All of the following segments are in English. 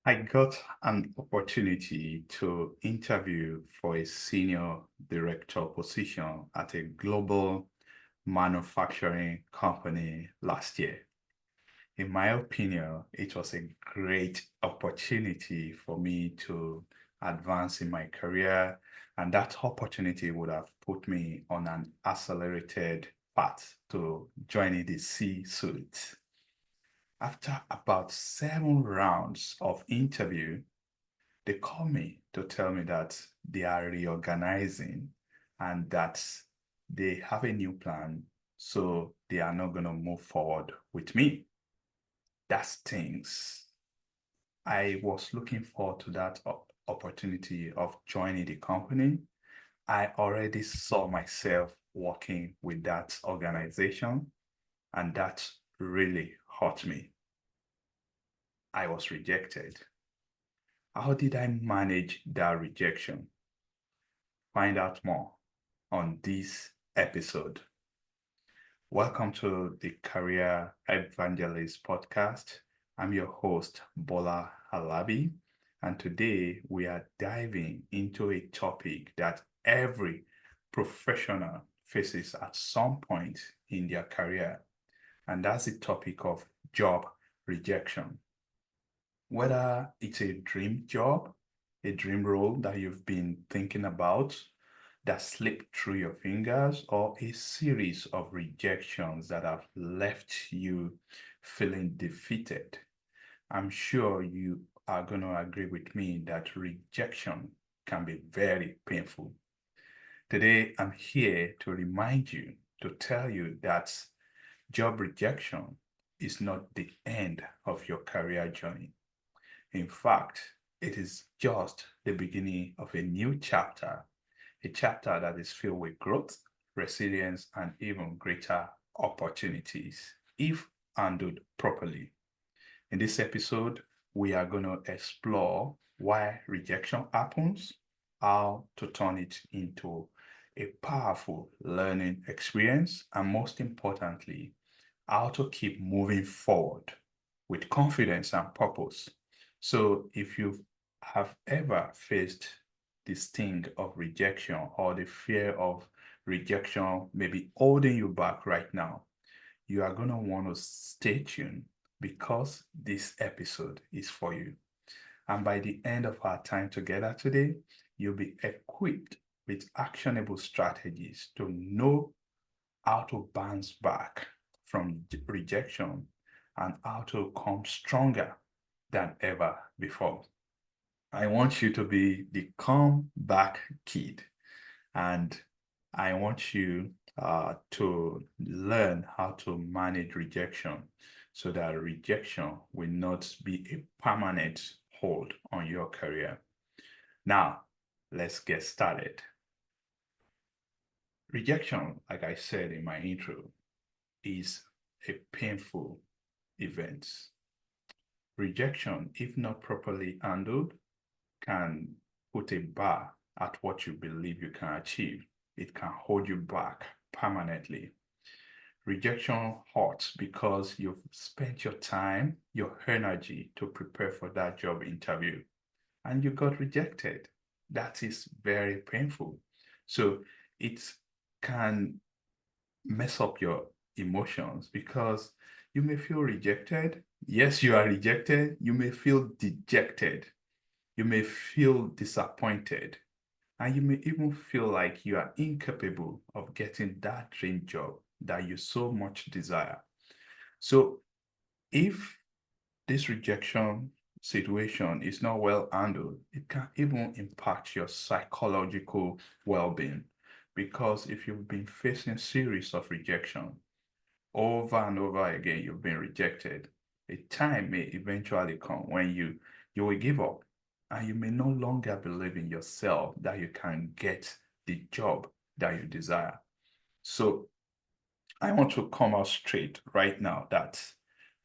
I got an opportunity to interview for a senior director position at a global manufacturing company last year. In my opinion, it was a great opportunity for me to advance in my career, and that opportunity would have put me on an accelerated path to joining the C-suite. After about 7 rounds of interview, they call me to tell me that they are reorganizing and that they have a new plan, so they are not going to move forward with me. That stings. I was looking forward to that opportunity of joining the company. I already saw myself working with that organization, and that really hurt me. I was rejected. How did I manage that rejection? Find out more on this episode. Welcome to the Career Evangelist podcast. I'm your host, Bola Halabi, and today we are diving into a topic that every professional faces at some point in their career, and that's the topic of job rejection. Whether it's a dream job, a dream role that you've been thinking about, that slipped through your fingers, or a series of rejections that have left you feeling defeated. I'm sure you are going to agree with me that rejection can be very painful. Today, I'm here to remind you, to tell you that job rejection is not the end of your career journey. In fact, it is just the beginning of a new chapter, a chapter that is filled with growth, resilience, and even greater opportunities if handled properly. In this episode, we are going to explore why rejection happens, how to turn it into a powerful learning experience, and most importantly, how to keep moving forward with confidence and purpose. So, if you have ever faced the sting of rejection or the fear of rejection maybe holding you back right now, you are going to want to stay tuned because this episode is for you. And by the end of our time together today, you'll be equipped with actionable strategies to know how to bounce back from rejection and how to come stronger than ever before. I want you to be the comeback kid, and I want you to learn how to manage rejection so that rejection will not be a permanent hold on your career. Now, let's get started. Rejection, like I said in my intro, is a painful event. Rejection, if not properly handled, can put a bar at what you believe you can achieve. It can hold you back permanently. Rejection hurts because you've spent your time, your energy to prepare for that job interview, and you got rejected. That is very painful. So it can mess up your emotions because you may feel rejected. Yes, you are rejected. You may feel dejected. You may feel disappointed. And you may even feel like you are incapable of getting that dream job that you so much desire. So if this rejection situation is not well handled, it can even impact your psychological well-being. Because if you've been facing series of rejection over and over again, you've been rejected, a time may eventually come when you will give up and you may no longer believe in yourself that you can get the job that you desire. So I want to come out straight right now that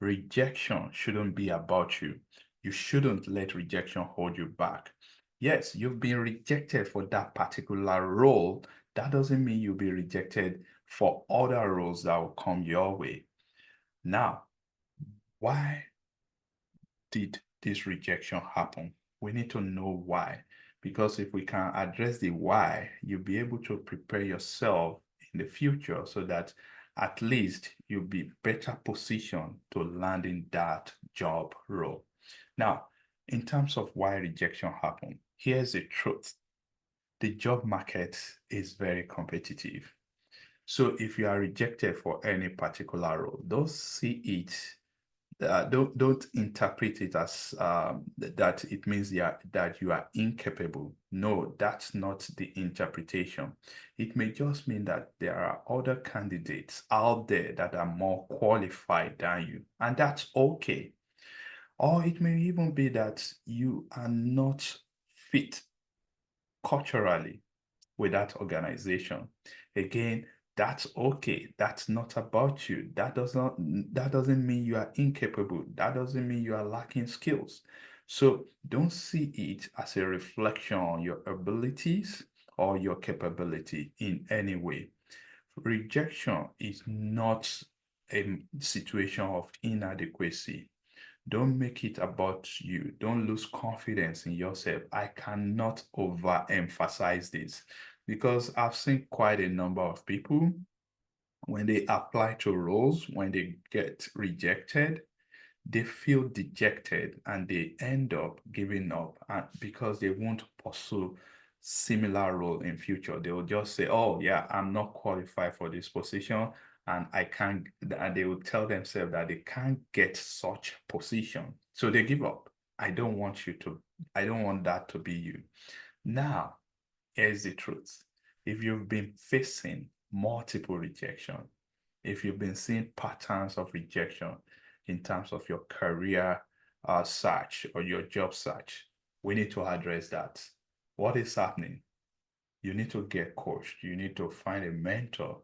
rejection shouldn't be about you. You shouldn't let rejection hold you back. Yes, you've been rejected for that particular role. That doesn't mean you'll be rejected for other roles that will come your way. Now, why did this rejection happen? We need to know why. Because if we can address the why, you'll be able to prepare yourself in the future so that at least you'll be better positioned to land in that job role. Now, in terms of why rejection happen, here's the truth. The job market is very competitive. So if you are rejected for any particular role, don't see it, don't interpret it as that it means that you are incapable. No, that's not the interpretation. It may just mean that there are other candidates out there that are more qualified than you, and that's okay. Or it may even be that you are not fit culturally with that organization. Again, that's okay. That's not about you. That doesn't mean you are incapable. That doesn't mean you are lacking skills. So don't see it as a reflection on your abilities or your capability in any way. Rejection is not a situation of inadequacy. Don't make it about you. Don't lose confidence in yourself. I cannot overemphasize this because I've seen quite a number of people when they apply to roles, when they get rejected, they feel dejected and they end up giving up because they won't pursue similar role in future. They will just say, oh yeah, I'm not qualified for this position and I can't, and they will tell themselves that they can't get such position. So they give up. I don't want that to be you. Now, here's the truth. If you've been facing multiple rejection, if you've been seeing patterns of rejection in terms of your career search or your job search, we need to address that. What is happening? You need to get coached. You need to find a mentor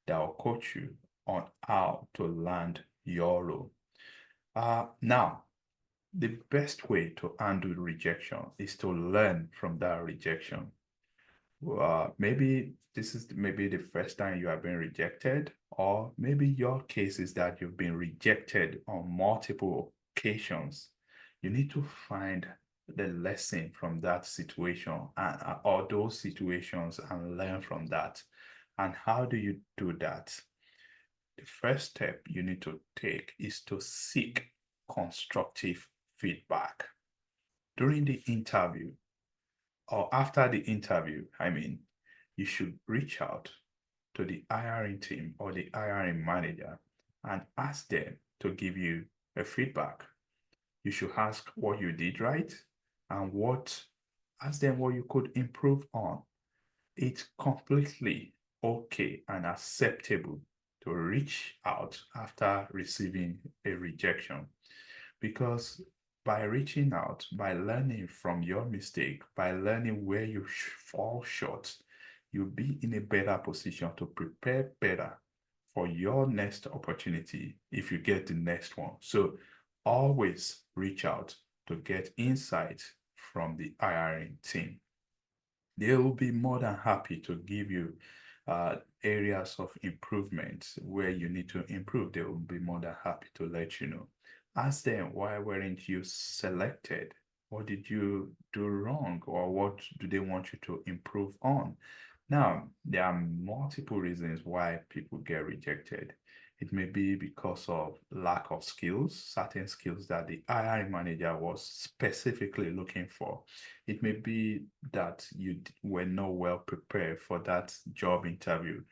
that will coach you on how to land your role. Now, the best way to handle rejection is to learn from that rejection. Maybe this is maybe the first time you have been rejected, or maybe your case is that you've been rejected on multiple occasions. You need to find the lesson from that situation or those situations and learn from that. And how do you do that? The first step you need to take is to seek constructive feedback. During the interview, or after the interview, you should reach out to the hiring team or the hiring manager and ask them to give you a feedback. You should ask what you did right and ask them what you could improve on. It's completely okay and acceptable to reach out after receiving a rejection because by reaching out, by learning from your mistake, by learning where you fall short, you'll be in a better position to prepare better for your next opportunity if you get the next one. So always reach out to get insight from the hiring team. They will be more than happy to give you areas of improvement where you need to improve. They will be more than happy to let you know. Ask them, why weren't you selected? What did you do wrong? Or what do they want you to improve on? Now, there are multiple reasons why people get rejected. It may be because of lack of skills, certain skills that the hiring manager was specifically looking for. It may be that you were not well prepared for that job interview.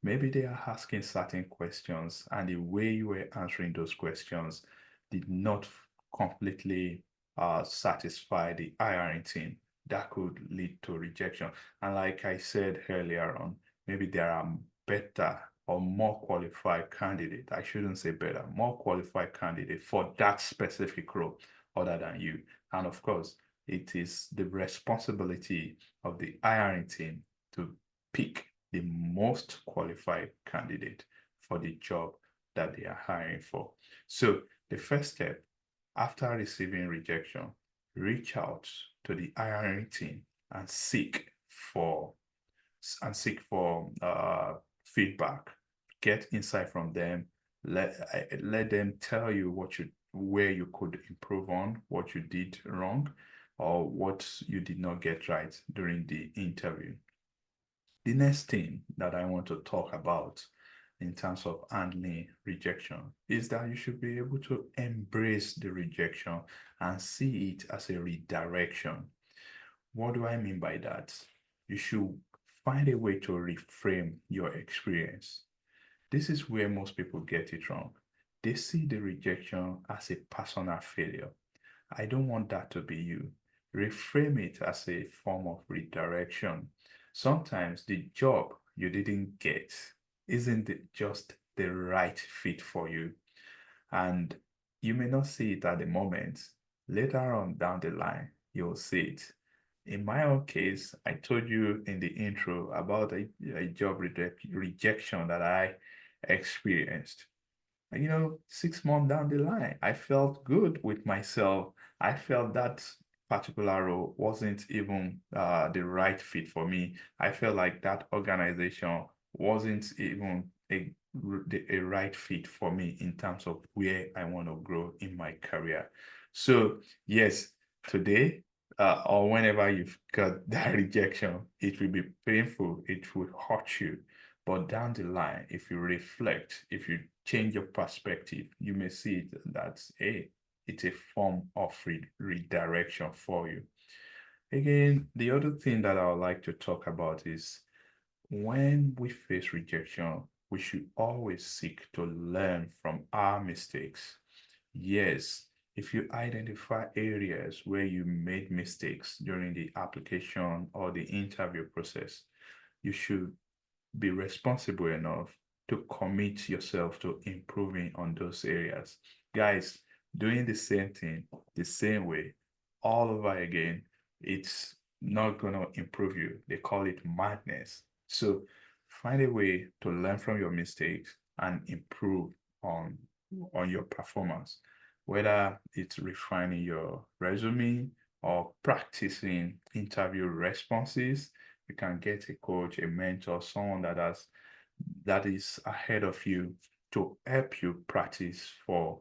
Maybe they are asking certain questions, and the way you were answering those questions did not completely satisfy the hiring team. That could lead to rejection. And like I said earlier on, maybe there are better or more qualified candidate. I shouldn't say better, more qualified candidate for that specific role other than you. And of course, it is the responsibility of the hiring team to pick the most qualified candidate for the job that they are hiring for. So the first step after receiving rejection, reach out to the hiring team and seek for feedback. Get insight from them. Let them tell you what you where you could improve on, what you did wrong, or what you did not get right during the interview. The next thing that I want to talk about in terms of handling rejection is that you should be able to embrace the rejection and see it as a redirection. What do I mean by that? You should find a way to reframe your experience. This is where most people get it wrong. They see the rejection as a personal failure. I don't want that to be you. Reframe it as a form of redirection. Sometimes the job you didn't get isn't just the right fit for you. And you may not see it at the moment. Later on down the line, you'll see it. In my own case, I told you in the intro about a job rejection that I experienced. 6 months down the line, I felt good with myself. I felt that particular role wasn't even the right fit for me. I felt like that organization wasn't even a right fit for me in terms of where I want to grow in my career. So, yes, today or whenever you've got that rejection, it will be painful, it will hurt you. But down the line, if you reflect, if you change your perspective, you may see it that, hey, it's a form of redirection for you. Again, the other thing that I would like to talk about is when we face rejection, we should always seek to learn from our mistakes. Yes, if you identify areas where you made mistakes during the application or the interview process, you should be responsible enough to commit yourself to improving on those areas. Guys, doing the same thing the same way all over again, it's not going to improve you. They call it madness. So find a way to learn from your mistakes and improve on on your performance, whether it's refining your resume or practicing interview responses. You can get a coach, a mentor, someone that is ahead of you to help you practice for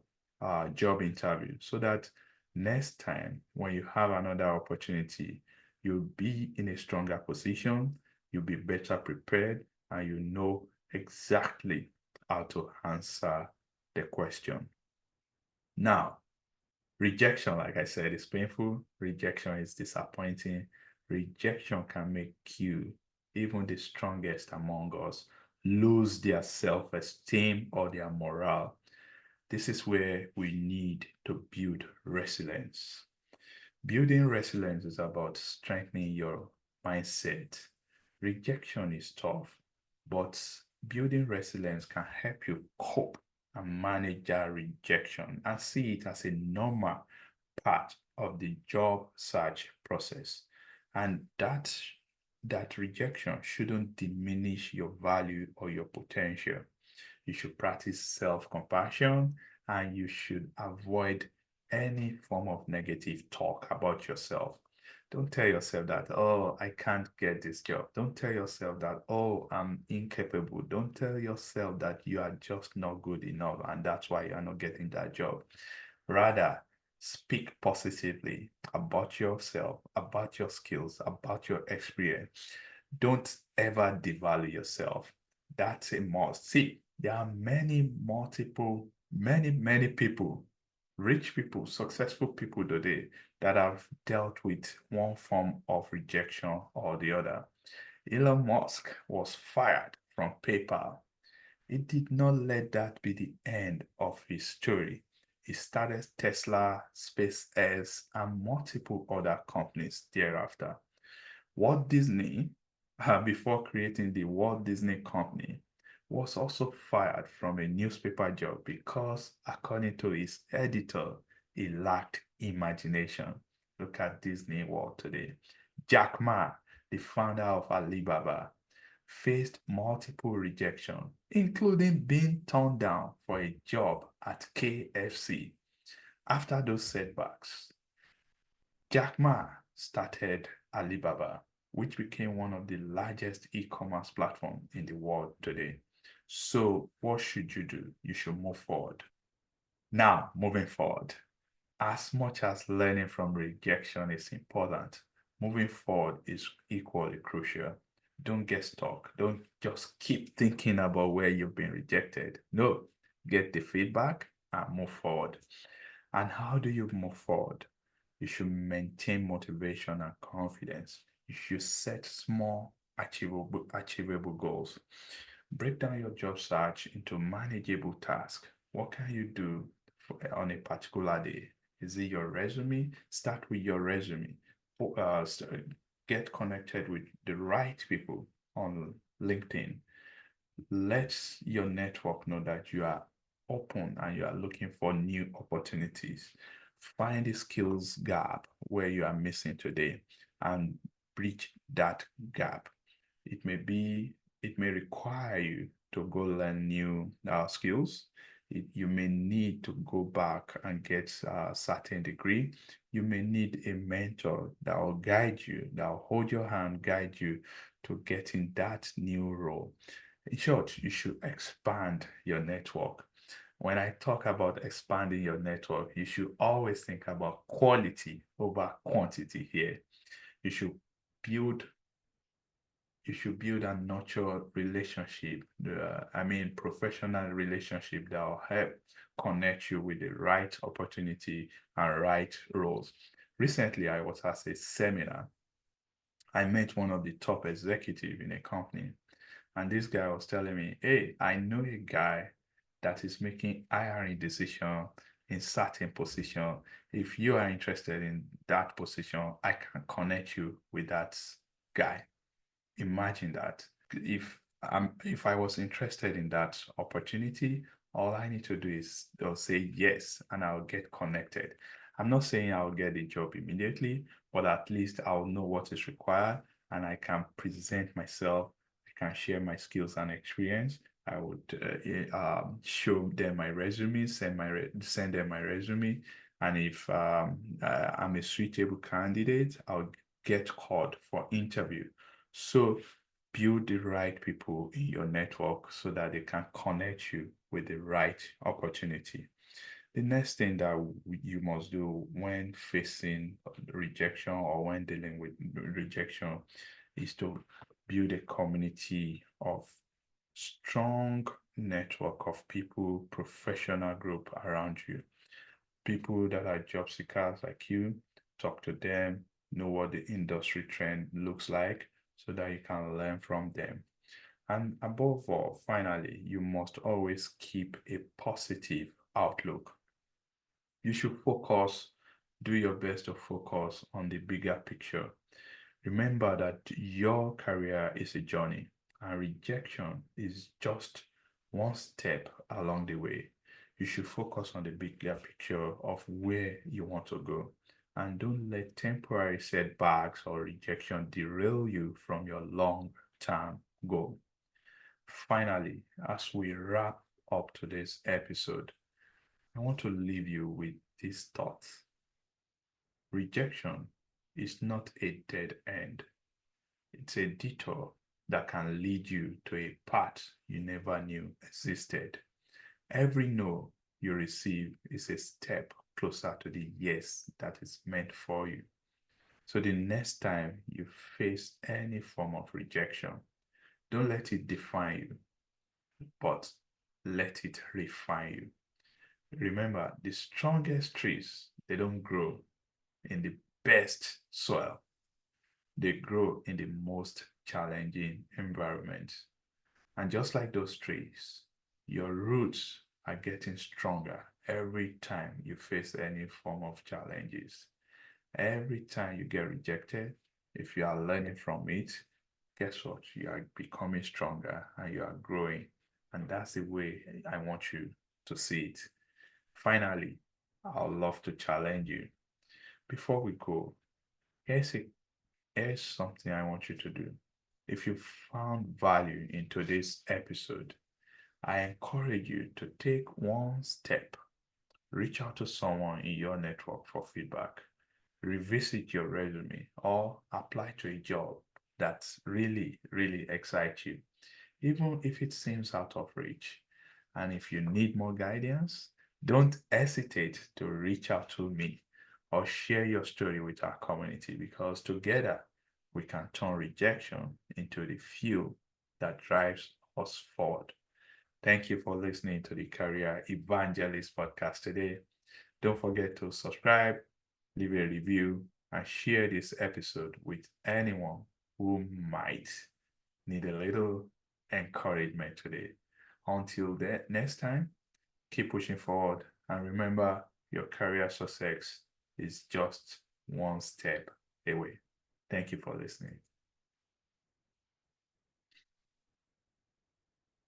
job interview so that next time when you have another opportunity, you'll be in a stronger position, you'll be better prepared, and you know exactly how to answer the question. Now, rejection, like I said, is painful. Rejection is disappointing. Rejection can make you, even the strongest among us, lose their self-esteem or their morale. This is where we need to build resilience. Building resilience is about strengthening your mindset. Rejection is tough, but building resilience can help you cope and manage that rejection and see it as a normal part of the job search process. And that rejection shouldn't diminish your value or your potential. You should practice self-compassion and you should avoid any form of negative talk about yourself. Don't tell yourself that, oh, I can't get this job. Don't tell yourself that, oh, I'm incapable. Don't tell yourself that you are just not good enough and that's why you're not getting that job. Rather, speak positively about yourself, about your skills, about your experience. Don't ever devalue yourself. That's a must. See, there are many people, rich people, successful people today that have dealt with one form of rejection or the other. Elon Musk was fired from PayPal. He did not let that be the end of his story. He started Tesla, SpaceX, and multiple other companies thereafter. Walt Disney, before creating the Walt Disney Company, was also fired from a newspaper job because, according to his editor, he lacked imagination. Look at Disney World today. Jack Ma, the founder of Alibaba, faced multiple rejection, including being turned down for a job at KFC. After those setbacks, Jack Ma started Alibaba, which became one of the largest e-commerce platforms in the world today. So what should you do? You should move forward. Now, moving forward, as much as learning from rejection is important, moving forward is equally crucial. Don't get stuck. Don't just keep thinking about where you've been rejected. No, get the feedback and move forward. And how do you move forward? You should maintain motivation and confidence. You should set small, achievable goals. Break down your job search into manageable tasks. What can you do on a particular day? Is it your resume? Start with your resume. Get connected with the right people on LinkedIn. Let your network know that you are open and you are looking for new opportunities. Find the skills gap where you are missing today and bridge that gap. It may be, it may require you to go learn new skills. You may need to go back and get a certain degree. You may need a mentor that will guide you, that will hold your hand, guide you to getting that new role. In short, you should expand your network. When I talk about expanding your network, you should always think about quality over quantity here. You should build you should build and nurture relationship, professional relationship that will help connect you with the right opportunity and right roles. Recently, I was at a seminar. I met one of the top executive in a company, and this guy was telling me, hey, I know a guy that is making hiring decision in certain position. If you are interested in that position, I can connect you with that guy. Imagine that. If I was interested in that opportunity, all I need to do is they'll say yes and I'll get connected. I'm not saying I'll get the job immediately, but at least I'll know what is required and I can present myself. I can share my skills and experience. I would show them my resume, send them my resume, and if I'm a suitable candidate, I'll get called for interview. So build the right people in your network so that they can connect you with the right opportunity. The next thing that you must do when facing rejection or when dealing with rejection is to build a community of strong network of people, professional group around you, people that are job seekers like you. Talk to them, know what the industry trend looks like so that you can learn from them. And above all, finally, you must always keep a positive outlook. You should do your best to focus on the bigger picture. Remember that your career is a journey and rejection is just one step along the way. You should focus on the bigger picture of where you want to go and don't let temporary setbacks or rejection derail you from your long-term goal. Finally, as we wrap up today's episode, I want to leave you with these thoughts. Rejection is not a dead end. It's a detour that can lead you to a path you never knew existed. Every no you receive is a step closer to the yes that is meant for you. So the next time you face any form of rejection, don't let it define you, but let it refine you. Remember, the strongest trees, they don't grow in the best soil. They grow in the most challenging environments. And just like those trees, your roots are getting stronger every time you face any form of challenges. Every time you get rejected, if you are learning from it, guess what? You are becoming stronger and you are growing. And that's the way I want you to see it. Finally, I'd love to challenge you. Before we go, here's a here's something I want you to do. If you found value in today's episode, I encourage you to take one step. Reach out to someone in your network for feedback. Revisit your resume or apply to a job that really excites you, even if it seems out of reach. And if you need more guidance, Don't hesitate to reach out to me or share your story with our community, because together we can turn rejection into the fuel that drives us forward. Thank you for listening to the Career Evangelist podcast today. Don't forget to subscribe, leave a review, and share this episode with anyone who might need a little encouragement today. Until next time, keep pushing forward, and remember, your career success is just one step away. Thank you for listening.